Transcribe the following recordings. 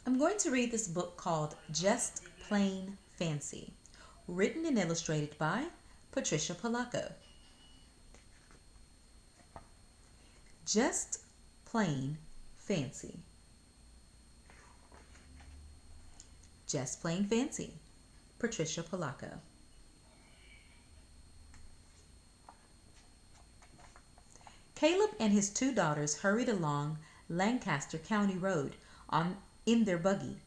I'm going to read this book called Just Plain Fancy, written and illustrated by Patricia Polacco. Just Plain Fancy. Just Plain Fancy. Patricia Polacco. Caleb and his two daughters hurried along Lancaster County Road in their buggy.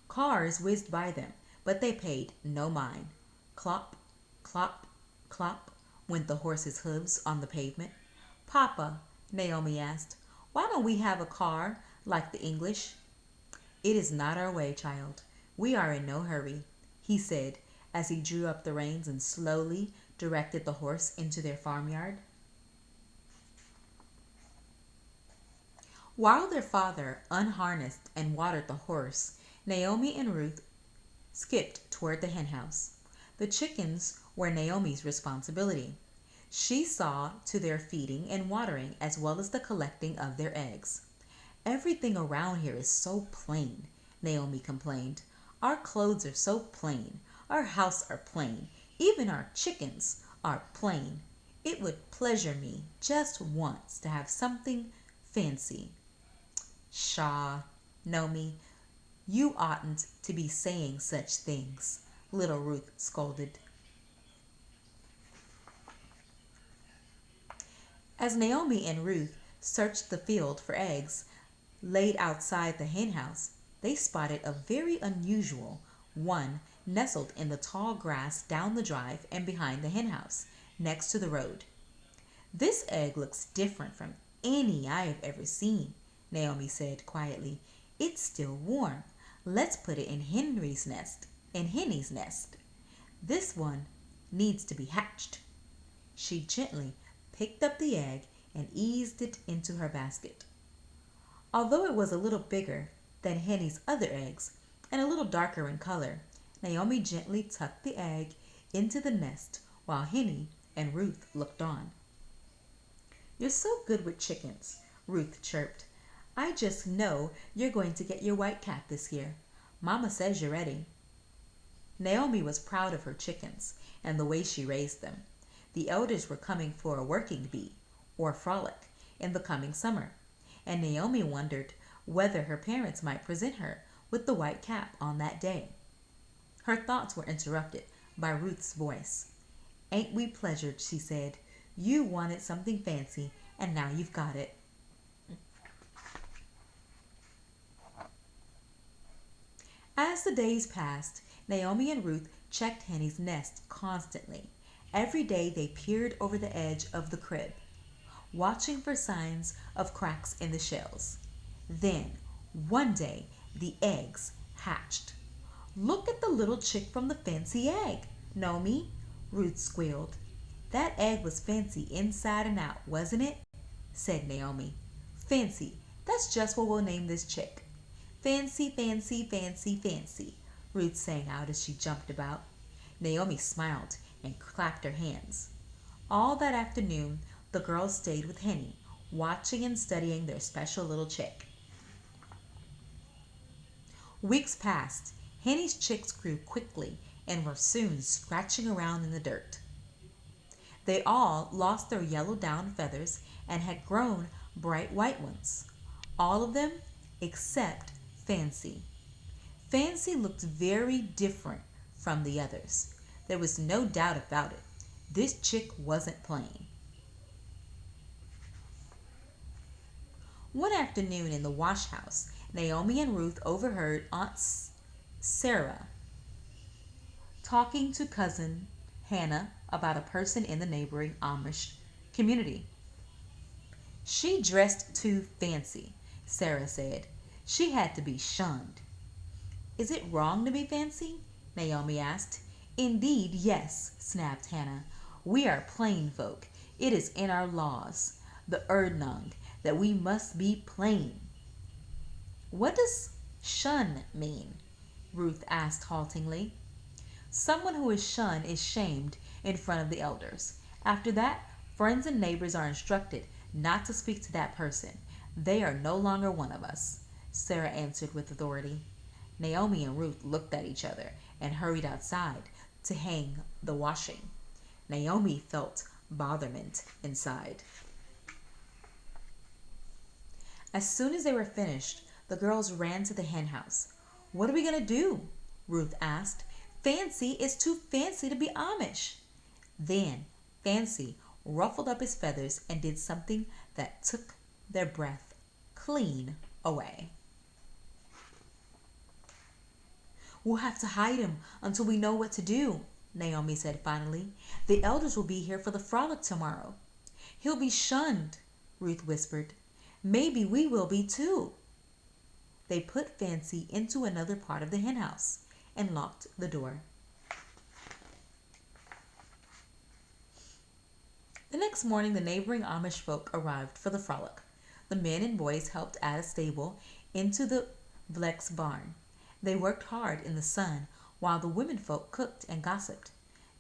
Cars whizzed by them, but they paid no mind. Clop, clop, clop went the horses' hooves on the pavement. Papa, Naomi asked, why don't we have a car like the English? It is not our way, child. We are in no hurry, he said as he drew up the reins and slowly directed the horse into their farmyard. While their father unharnessed and watered the horse, Naomi and Ruth skipped toward the henhouse. The chickens were Naomi's responsibility. She saw to their feeding and watering as well as the collecting of their eggs. Everything around here is so plain, Naomi complained. Our clothes are so plain. Our house are plain. Even our chickens are plain. It would pleasure me just once to have something fancy. Pshaw, Naomi, you oughtn't to be saying such things, little Ruth scolded. As Naomi and Ruth searched the field for eggs laid outside the henhouse, they spotted a very unusual one nestled in the tall grass down the drive and behind the henhouse, next to the road. This egg looks different from any I have ever seen, Naomi said quietly. It's still warm. Let's put it in Henny's nest. This one needs to be hatched. She gently picked up the egg and eased it into her basket. Although it was a little bigger than Henny's other eggs and a little darker in color, Naomi gently tucked the egg into the nest while Henny and Ruth looked on. You're so good with chickens, Ruth chirped. I just know you're going to get your white cap this year. Mama says you're ready. Naomi was proud of her chickens and the way she raised them. The elders were coming for a working bee, or frolic, in the coming summer, and Naomi wondered whether her parents might present her with the white cap on that day. Her thoughts were interrupted by Ruth's voice. Ain't we pleasured, she said. You wanted something fancy, and now you've got it. As the days passed, Naomi and Ruth checked Henny's nest constantly. Every day they peered over the edge of the crib, watching for signs of cracks in the shells. Then, one day, the eggs hatched. Look at the little chick from the fancy egg, Naomi, Ruth squealed. That egg was fancy inside and out, wasn't it? Said Naomi. Fancy, that's just what we'll name this chick. Fancy, fancy, fancy, fancy, Ruth sang out as she jumped about. Naomi smiled and clapped her hands. All that afternoon, the girls stayed with Henny, watching and studying their special little chick. Weeks passed. Henny's chicks grew quickly and were soon scratching around in the dirt. They all lost their yellow down feathers and had grown bright white ones. All of them except Fancy. Fancy looked very different from the others. There was no doubt about it. This chick wasn't plain. One afternoon in the wash house, Naomi and Ruth overheard Aunt Sarah talking to cousin Hannah about a person in the neighboring Amish community. She dressed too fancy, Sarah said. She had to be shunned. Is it wrong to be fancy? Naomi asked. Indeed, yes, snapped Hannah. We are plain folk. It is in our laws, the Erdnung, that we must be plain. What does shun mean? Ruth asked haltingly. Someone who is shunned is shamed in front of the elders. After that, friends and neighbors are instructed not to speak to that person. They are no longer one of us, Sarah answered with authority. Naomi and Ruth looked at each other and hurried outside to hang the washing. Naomi felt botherment inside. As soon as they were finished, the girls ran to the hen house. "What are we going to do?" Ruth asked. "Fancy is too fancy to be Amish." Then Fancy ruffled up his feathers and did something that took their breath clean away. "We'll have to hide him until we know what to do," Naomi said finally. "The elders will be here for the frolic tomorrow." "He'll be shunned," Ruth whispered. "Maybe we will be too." They put Fancy into another part of the henhouse and locked the door. The next morning the neighboring Amish folk arrived for the frolic. The men and boys helped add a stable into the Vleck's barn. They worked hard in the sun while the women folk cooked and gossiped.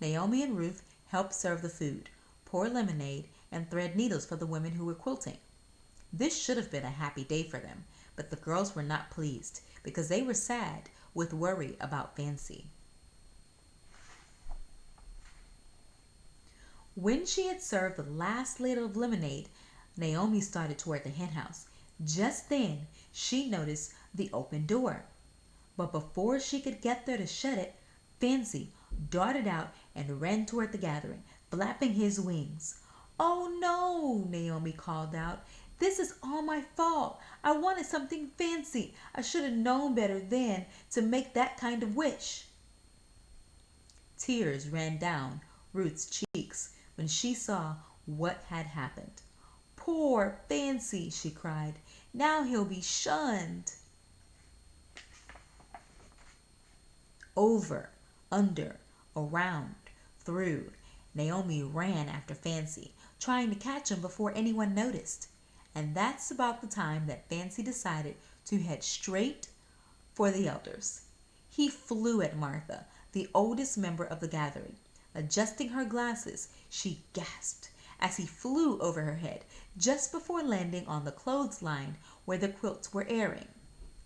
Naomi and Ruth helped serve the food, pour lemonade, and thread needles for the women who were quilting. This should have been a happy day for them, but the girls were not pleased because they were sad with worry about Fancy. When she had served the last ladle of lemonade, Naomi started toward the henhouse. Just then she noticed the open door. But before she could get there to shut it, Fancy darted out and ran toward the gathering, flapping his wings. "Oh no!" Naomi called out. "This is all my fault. I wanted something fancy. I should have known better then to make that kind of wish." Tears ran down Ruth's cheeks when she saw what had happened. "Poor Fancy!" she cried. "Now he'll be shunned." Over, under, around, through, Naomi ran after Fancy, trying to catch him before anyone noticed. And that's about the time that Fancy decided to head straight for the elders. He flew at Martha, the oldest member of the gathering. Adjusting her glasses, she gasped as he flew over her head just before landing on the clothesline where the quilts were airing.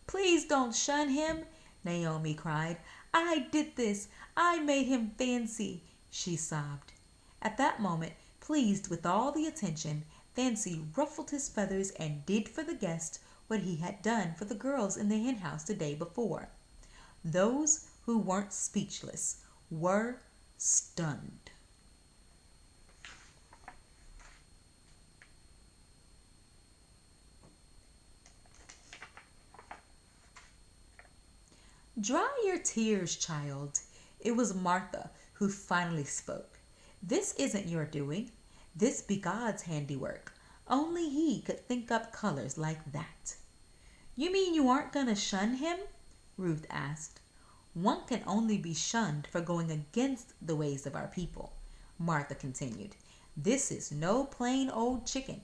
"Please don't shun him," Naomi cried. "I did this. I made him Fancy," she sobbed. At that moment, pleased with all the attention, Fancy ruffled his feathers and did for the guest what he had done for the girls in the henhouse the day before. Those who weren't speechless were stunned. "Dry your tears, child." It was Martha who finally spoke. "This isn't your doing. This be God's handiwork. Only He could think up colors like that." "You mean you aren't going to shun him?" Ruth asked. "One can only be shunned for going against the ways of our people," Martha continued. "This is no plain old chicken.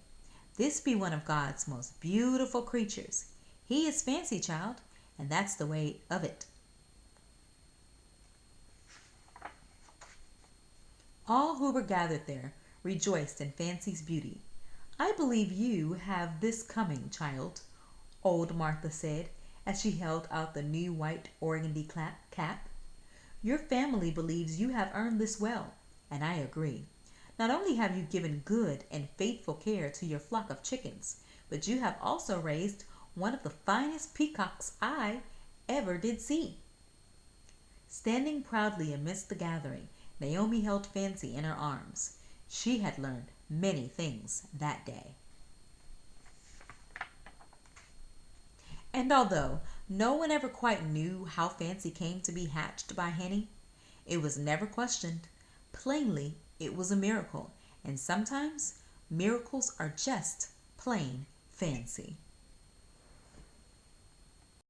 This be one of God's most beautiful creatures. He is Fancy, child, and that's the way of it." All who were gathered there rejoiced in Fancy's beauty. "I believe you have this coming, child," old Martha said as she held out the new white organdy cap. "Your family believes you have earned this well, and I agree. Not only have you given good and faithful care to your flock of chickens, but you have also raised one of the finest peacocks I ever did see." Standing proudly amidst the gathering, Naomi held Fancy in her arms. She had learned many things that day. And although no one ever quite knew how Fancy came to be hatched by Henny, it was never questioned. Plainly, it was a miracle, and sometimes miracles are just plain fancy.